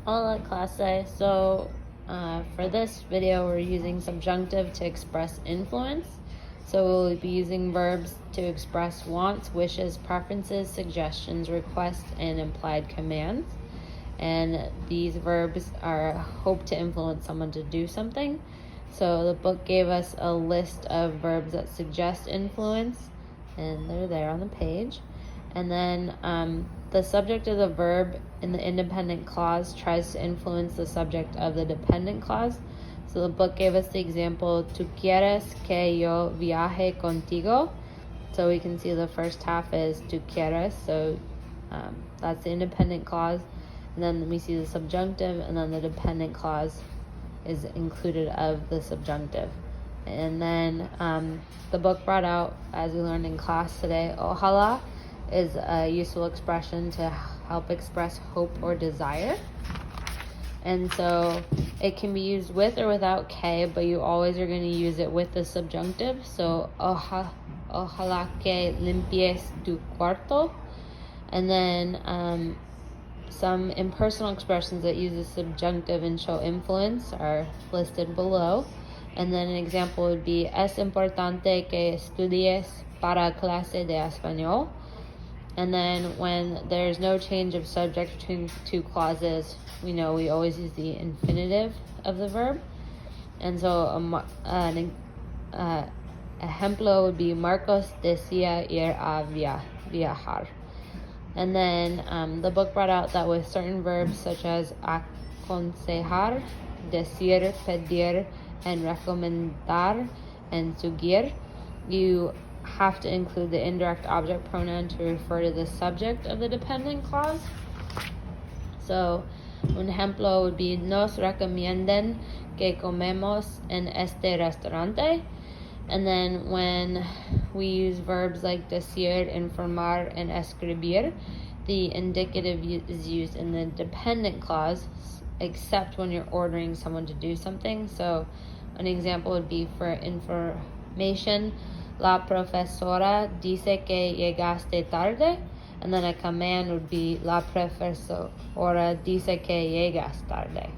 Hola clase. So for this video we're using subjunctive to express influence. So we'll be using verbs to express wants, wishes, preferences, suggestions, requests, and implied commands. And these verbs are hope to influence someone to do something. So the book gave us a list of verbs that suggest influence, and they're there on the page. And then the subject of the verb in the independent clause tries to influence the subject of the dependent clause. So the book gave us the example, "Tú quieres que yo viaje contigo?" So we can see the first half is "tú quieres," so that's the independent clause. And then we see the subjunctive, and then the dependent clause is included of the subjunctive. And then the book brought out, as we learned in class today, ojalá is a useful expression to help express hope or desire. And so it can be used with or without que, but you always are going to use it with the subjunctive. So ojalá que limpies tu cuarto. And then some impersonal expressions that use the subjunctive and show influence are listed below. And then an example would be, es importante que estudies para clase de español. And then when there's no change of subject between two clauses, we know we always use the infinitive of the verb. And so an ejemplo would be, Marcos decía ir a viajar. And then the book brought out that with certain verbs such as aconsejar, decir, pedir, and recomendar, and seguir, you have to include the indirect object pronoun to refer to the subject of the dependent clause. So un ejemplo would be, nos recomiendan que comemos en este restaurante. And then when we use verbs like decir, informar, and escribir, the indicative is used in the dependent clause, except when you're ordering someone to do something. So an example would be, for information, la profesora dice que llegaste tarde. And then a command would be, la profesora dice que llegas tarde.